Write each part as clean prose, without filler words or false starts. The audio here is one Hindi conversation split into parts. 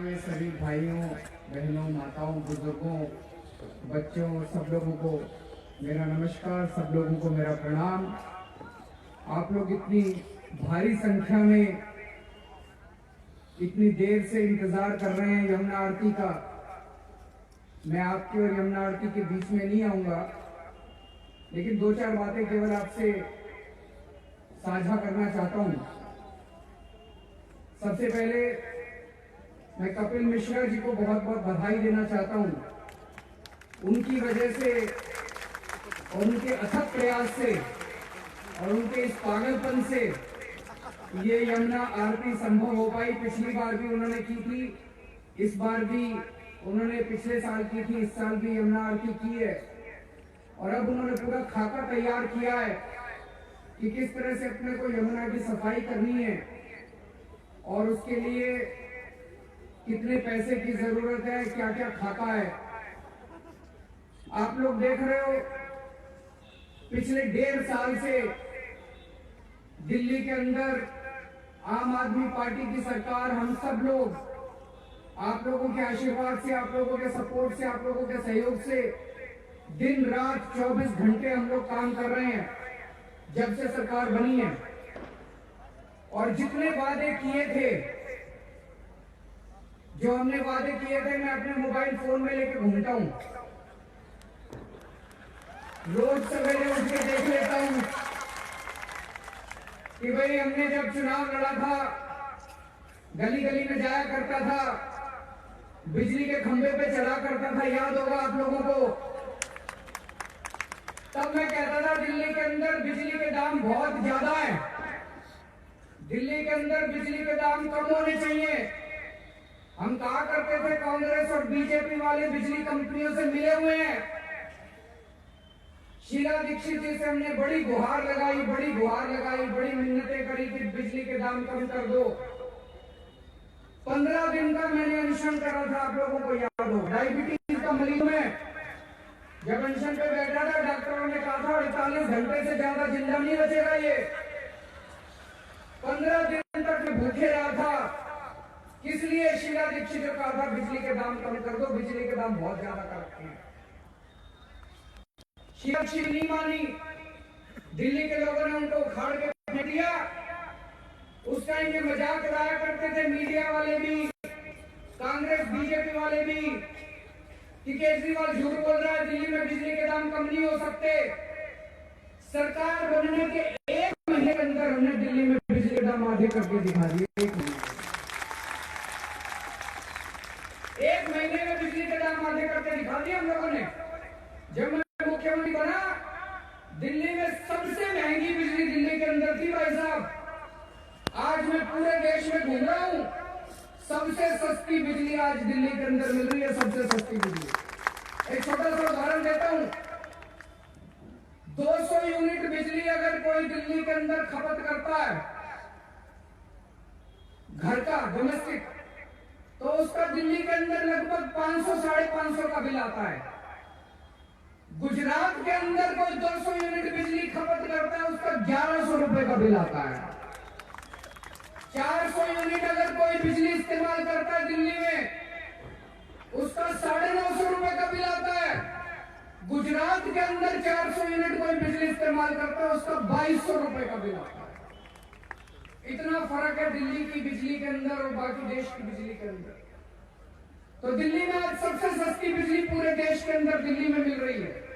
हुए सभी भाइयों बहनों माताओं बुजुर्गों बच्चों सब लोगों को मेरा नमस्कार, सब लोगों को मेरा प्रणाम। आप लोग इतनी भारी संख्या में इतनी देर से इंतजार कर रहे हैं यमुना आरती का। मैं आपकी और यमुना आरती के बीच में नहीं आऊंगा, लेकिन दो चार बातें केवल आपसे साझा करना चाहता हूं। सबसे पहले मैं कपिल मिश्रा जी को बहुत बहुत बधाई देना चाहता हूं। उनकी वजह से और उनके अथक प्रयास से और उनके इस पागलपन से ये यमुना आरती संभव हो पाई। पिछली बार भी उन्होंने की थी, इस बार भी उन्होंने पिछले साल की थी, इस साल भी यमुना आरती की है। और अब उन्होंने पूरा खाका तैयार किया है कि किस तरह से अपने को यमुना की सफाई करनी है और उसके लिए कितने पैसे की जरूरत है, क्या क्या खाका है। आप लोग देख रहे हो, पिछले 1.5 साल से दिल्ली के अंदर आम आदमी पार्टी की सरकार, हम सब लोग आप लोगों के आशीर्वाद से, आप लोगों के सपोर्ट से, आप लोगों के सहयोग से दिन रात 24 घंटे हम लोग काम कर रहे हैं जब से सरकार बनी है। और जितने वादे किए थे, जो हमने वादे किए थे, मैं अपने मोबाइल फोन में लेके घूमता हूं। रोज सवेरे उठ के देख लेता हूं कि भाई हमने जब चुनाव लड़ा था, गली गली में जाया करता था, बिजली के खंभे पे चढ़ा करता था, याद होगा आप लोगों को। तब मैं कहता था दिल्ली के अंदर बिजली के दाम बहुत ज्यादा है, दिल्ली के अंदर बिजली के दाम कम होने चाहिए। हम कहा करते थे कांग्रेस और बीजेपी वाले बिजली कंपनियों से मिले हुए हैं। शीला दीक्षित जी से हमने बड़ी गुहार लगाई, बड़ी मिन्नतें करी कि बिजली के दाम कम कर दो। 15 दिन का मैंने अनशन करा था, आप लोगों को याद हो। डायबिटीज का मरीज में जब अनशन पे बैठा था, डॉक्टरों ने कहा था 48 घंटे से ज्यादा जिंदा नहीं बचेगा ये। 15 दिन तक मैं भूखे रहा था। किस लिए? शीला दीक्षित ने कहा था बिजली के दाम कम कर दो, बिजली के दाम बहुत ज्यादा कर रखे हैं। शीला दीक्षित नहीं मानी, दिल्ली के लोगों ने उनको उखाड़ के फेंक दिया। उस टाइम ये मजाक उड़ाया करते थे मीडिया वाले भी, कांग्रेस बीजेपी वाले भी, कि केजरीवाल झूठ बोल रहा है, दिल्ली में बिजली के दाम कम नहीं हो सकते। सरकार बनने के 1 महीने के अंदर हमने दिल्ली में बिजली के दाम आधे करके दिखा दिए। 1 महीने में बिजली के दाम आधे करके दिखा दिए हम लोगों ने। जब मैं मुख्यमंत्री बना, दिल्ली में सबसे महंगी बिजली दिल्ली के अंदर थी भाई साहब। आज मैं पूरे देश में घूम रहा हूं, सबसे सस्ती बिजली आज दिल्ली के अंदर मिल रही है, सबसे सस्ती बिजली। एक छोटा सा उदाहरण देता हूं। 200 यूनिट बिजली अगर कोई दिल्ली के अंदर खपत करता है, घर का डोमेस्टिक, तो उसका दिल्ली के अंदर लगभग 500 साढ़े 500 का बिल आता है। गुजरात के अंदर कोई 200 यूनिट बिजली खपत करता है, उसका 1100 रुपए का बिल आता है। 400 यूनिट अगर कोई बिजली इस्तेमाल करता है दिल्ली में, उसका 950 रुपए का बिल आता है। गुजरात के अंदर 400 यूनिट कोई बिजली इस्तेमाल करता है, उसका 2200 रुपए का बिल आता है। इतना फर्क है दिल्ली की बिजली के अंदर और बाकी देश की बिजली के अंदर। तो दिल्ली में आज सबसे सस्ती बिजली पूरे देश के अंदर दिल्ली में मिल रही है।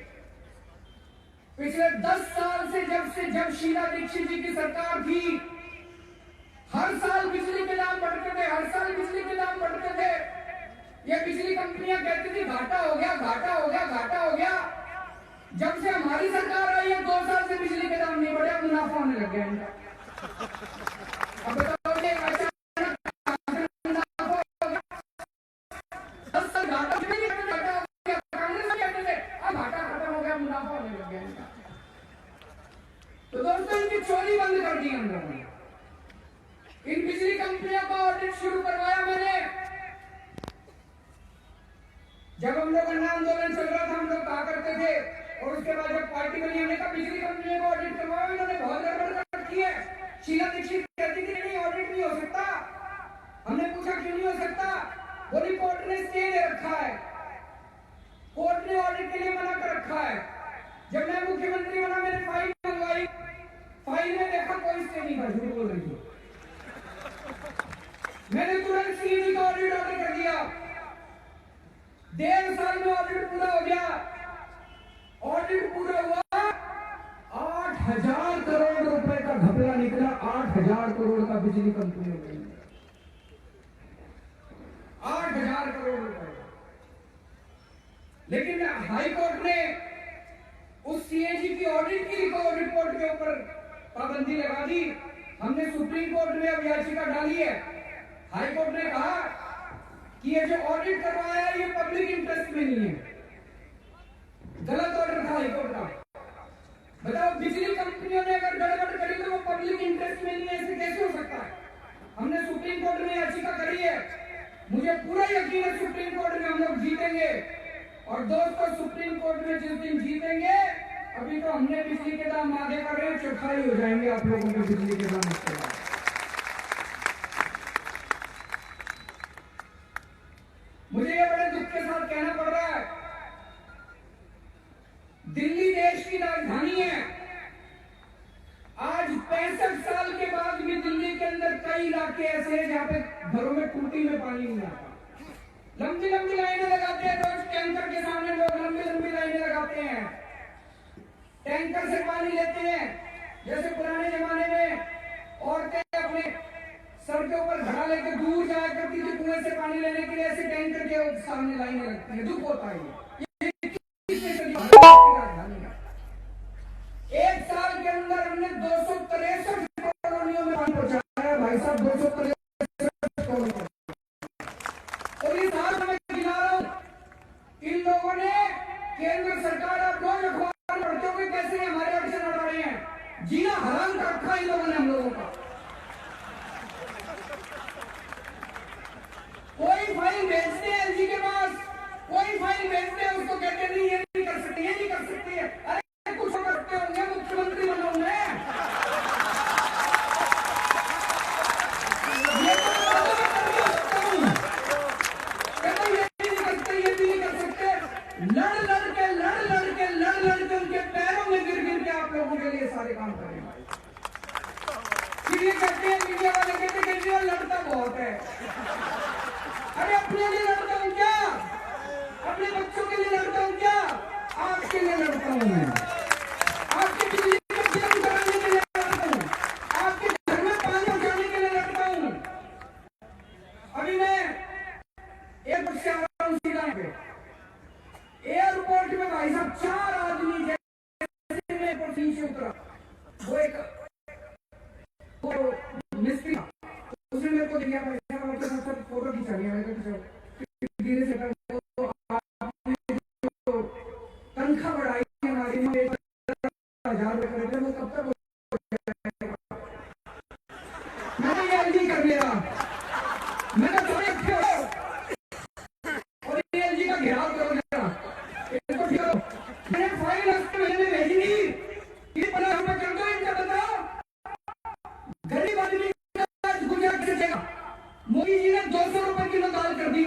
पिछले 10 साल से जब शीला दीक्षित जी की सरकार थी, हर साल बिजली के दाम बढ़ते थे, हर साल बिजली के दाम बढ़ते थे। ये बिजली कंपनियां कहती थी घाटा हो गया, घाटा हो गया, घाटा हो गया। जब से हमारी सरकार आई है, 2 साल से बिजली के दाम नहीं बढ़े, मुनाफा होने लग गया इनका। अब बताओ ये घाटा 10 साल घाटा हो गया, कांग्रेस में कहते थे अब घाटा खत्म हो गया, मुनाफा होने लग गया इनका। तो दोस्तों इनकी चोरी बंद कर दी हम लोगों ने। इन बिजली कंपनियों का ऑडिट शुरू करवाया मैंने। जब हम लोग अन्ना आंदोलन चल रहा था, हम लोग कहा करते थे, और उसके बाद जब पार्टी बनी, हमने कहा बिजली कंपनियों को ऑडिट करवाया, इन्होंने बहुत गड़बड़ कर रखी है। शीला दीक्षित कहती थी नहीं, ऑडिट नहीं हो सकता। हमने पूछा क्यों नहीं हो सकता? बोली कोर्ट ने स्टे दे रखा है, कोर्ट ने ऑडिट के लिए मना कर रखा है। जब मैं मुख्यमंत्री बना मैंने फाइल मंगवाई, फाइल में देखा कोई स्टे नहीं था, झूठ बोल रही है। मैंने तुरंत सीएजी का ऑडिट ऑर्डर कर दिया। 1.5 साल में ऑडिट पूरा हो गया। ऑडिट पूरा हुआ, 8,000 करोड़ रुपए का घपला निकला। 8,000 करोड़ का बिजली कंपनी में, 8,000 करोड़ रुपए। लेकिन हाई कोर्ट ने उस सीएजी की ऑडिट की रिपोर्ट के ऊपर पाबंदी लगा दी। हमने सुप्रीम कोर्ट में अब याचिका डाली है। हाई कोर्ट ने कहा कि ये जो ऑडिट करवाया है ये पब्लिक इंटरेस्ट में नहीं है। गलत ऑर्डर था हाई कोर्ट का। बताओ, बिजली कंपनियों ने अगर गड़बड़ करी तो वो पब्लिक इंटरेस्ट में नहीं है, ऐसे कैसे हो सकता है? हमने सुप्रीम कोर्ट में याचिका करी है। मुझे पूरा यकीन है सुप्रीम कोर्ट में हम लोग जीतेंगे। और दोस्तों, सुप्रीम कोर्ट में जिस दिन जीतेंगे, अभी तो हमने बिजली के दाम आगे कर रहे हैं, चौथाई हो जाएंगे आप लोगों के बिजली के दाम। इसके बाद मुझे ये बड़े दुख के साथ कहना पड़ रहा है, दिल्ली देश की राजधानी है। आज 65 साल के बाद भी दिल्ली के अंदर कई इलाके ऐसे हैं जहां पे घरों में टूटी में पानी नहीं आता। लंबी लंबी लाइनें लगाते हैं, रोज टैंकर के सामने लोग लंबी लंबी लाइनें लगाते हैं, टैंकर से पानी लेते हैं। जैसे पुराने जमाने में औरतें अपने सर के ऊपर घड़ा लेकर दूर जाया करती थी कुएं से पानी लेने के लिए, ऐसे टैंकर के सामने लाइनें लगती है। दुख होता है। एक साल के अंदर हमने 263 कॉलोनियों में पानी पहुंचाया है भाई साहब, 263 कॉलोनियों। और ये साल मैं गिना रहा हूं, इन लोगों ने केंद्र सरकार, आप रोज अखबार पढ़ते हो कैसे हमारे अड़चन उठा रहे हैं, जीना हराम कर रखा इन लोगों ने हम लोगों का। कोई फाइल भेजते हैं एलजी के पास, कोई फाइल भेजते हैं उसको कहते नहीं ये नहीं कर सकते, ये नहीं कर सकते। अरे कुछ करते होंगे, मुख्यमंत्री बना हूं मैं। ये तो कहते ये नहीं कर सकते, ये भी नहीं कर सकते। लड़ लड़ के उनके पैरों में गिर गिर के आप लोगों के लिए सारे काम करेंगे। फिर ये कहते हैं, मीडिया वाले कहते हैं केजरीवाल लड़ता बहुत है। अरे अपने लिए लड़ता हूं क्या? अपने बच्चों के लिए लड़ता हूं क्या? आपके लिए लड़ता हूं मैं। आपके बिजली का बिल कराने के लिए लड़ता हूं, आपके घर में पानी पहुंचाने के लिए लड़ता हूं। अभी मैं एयरपोर्ट से आ रहा हूं सीधा पे, एयरपोर्ट में भाई साहब 4 आदमी जैसे मैं एयरपोर्ट से उतरा, वो एक मिस्त्री उसने मेरे को दिया भाई साहब फोटो खिंचा लिया। धीरे से तनख्वाह बढ़ाई हमारी 1,000 रुपए कर, वो कब तक मैंने ये एलजी कर लिया। मैंने थोड़े और ये एलजी का घेराव करो जरा, इसको ठीक करो। मैंने फाइल मैंने भेजी नहीं, ये 50 रुपए कर दो इनका। बताओ गरीब आदमी गुजरात से चलेगा। मोदी जी ने 200 रुपए किलो दाल कर दी।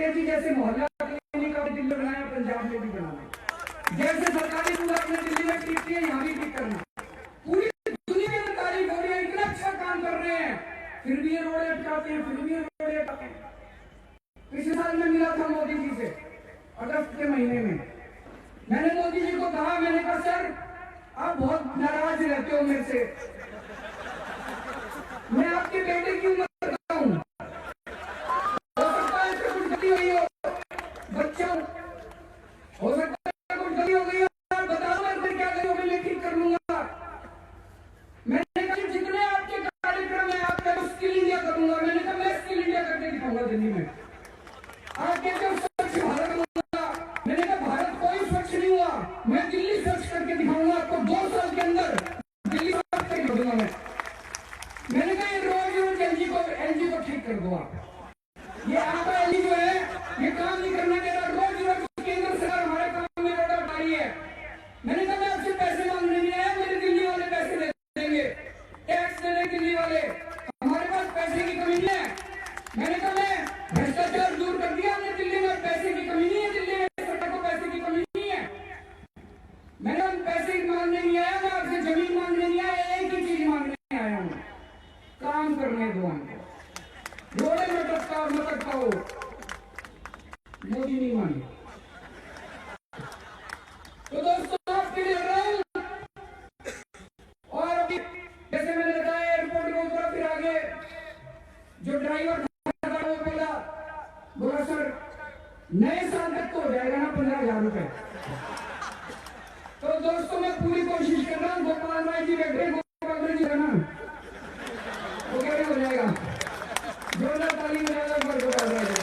अंग्रेजी जैसे मोहल्ला क्लिनिक आपने दिल्ली में बनाया, पंजाब में भी बनाना, जैसे सरकारी स्कूल आपने दिल्ली में ठीक किए, यहाँ भी ठीक करना। पूरी दुनिया के अंदर तारीफ हो रही है, इतना अच्छा काम कर रहे हैं, फिर भी ये रोड़े अटकाते हैं, फिर भी ये रोड़े अटकाते हैं। पिछले साल मैं मिला था मोदी जी से अगस्त के महीने में। मैंने मोदी जी को कहा, मैंने कहा सर आप बहुत नाराज रहते हो मेरे से, मैं आपके बेटे की उम्र का हूं, हो सकता है इससे कुछ गलती हुई हो, बच्चा हो सकता है कुछ गलती हो गई हो, बताओ मैं क्या गलती हो गई, मैं ठीक कर लूंगा। मैंने कहा जितने आपके कार्यक्रम है आपका स्किल इंडिया करूंगा, मैंने कहा मैं स्किल इंडिया करके दिखाऊंगा दिल्ली में। आप कहते हो स्वच्छ भारत होगा, मैंने कहा भारत कोई स्वच्छ नहीं हुआ, मैं दिल्ली स्वच्छ करके दिखाऊंगा आपको, 2 साल के अंदर दिल्ली स्वच्छ करके दूंगा मैं। मैंने कहा ये रोज एलजी को ठीक कर दो आप, ये आपका एलजी जो है ये काम नहीं करना दे रहा, रोज केंद्र सरकार हमारे काम में रोड़ा उठा रही है। मैंने कहा मैं आपसे पैसे मांगने नहीं आया, मेरे दिल्ली वाले पैसे दे देंगे, टैक्स दे देंगे दिल्ली वाले, हमारे पास पैसे की कमी नहीं है। मैंने कहा मैं भ्रष्टाचार दूर कर दिया हमने दिल्ली में, पैसे की कमी नहीं है, दिल्ली में सरकार को पैसे की कमी नहीं है। मैंने पैसे मांगने नहीं आया, मैं आपसे जमीन मांगने नहीं आया, एक ही चीज मांगने आया हूं, काम करने दो हमको, रोड़े में टपकाओ मत अटकाओ, मोदी नहीं माने। तो दोस्तों आपके लिए लड़ रहा हूं, और अभी जैसे मैंने बताया एयरपोर्ट में उतरा, फिर आगे जो ड्राइवर बोला सर नए साल तक तो हो जाएगा ना 15,000 रुपए। तो दोस्तों मैं पूरी कोशिश कर रहा हूँ, गोपाल राय जी बैठे, गोपाल जी है ना, वो कैसे हो जाएगा, जोरदार ताली बजाएगा गोपाल राय जी।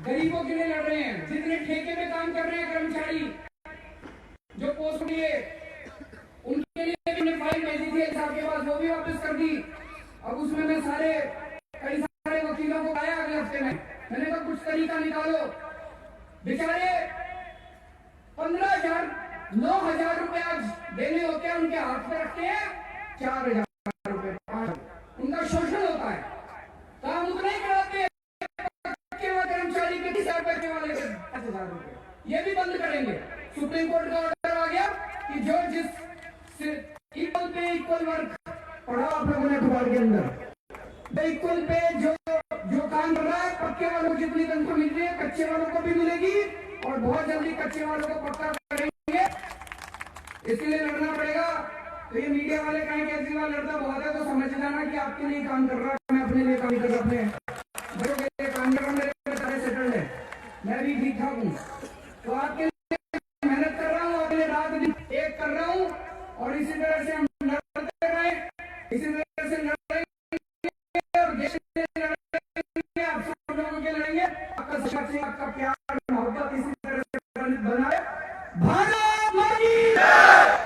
गरीबों के लिए लड़ रहे हैं, जितने ठेके में काम कर रहे हैं कर्मचारी जो पोस्ट लिए, उनके लिए मैंने फाइल भेजी थी साहब के पास, वो भी वापस कर दी। अब उसमें मैं कई सारे वकीलों को आया अगले हफ्ते में, मैंने कहा कुछ तरीका निकालो, बेचारे 15,000 9,000 रुपए आज देने होते हैं, उनके हाथ में रखते हैं 4,000 रुपए, उनका शोषण होता है, काम उतना ही कराते हैं, कर्मचारी के 30,000 रुपए वाले 5,000 रुपए, ये भी बंद करेंगे। सुप्रीम कोर्ट का ऑर्डर आ गया कि जो जिस इक्वल पे इक्वल वर्क पढ़ा आप लोगों ने अखबार के अंदर, इक्वल पे जो काम कर रहा है, पक्के वालों को जितनी तनख्वाह मिल रही है कच्चे वालों को भी मिलेगी, और बहुत जल्दी कच्चे वालों को पक्का करेंगे, इसलिए लड़ना पड़ेगा। तो ये मीडिया वाले कहीं केजरीवाल लड़ता बहुत है, तो समझ जाना कि आपके लिए काम कर रहा है, मैं अपने लिए काम कर रहा, अपने बड़ों के लिए काम कर रहा हूँ, मेरे सारे सेटल्ड है, मैं भी ठीक ठाक हूँ, तो आपके लिए मेहनत कर रहा हूँ, अपने रात दिन एक कर रहा हूँ, और इसी तरह से हम लड़ते रहे, इसी तरह से लड़ेंगे और देश में लड़ेंगे, आप सब लोगों के लड़ेंगे, आपका प्यार मोहब्बत इसी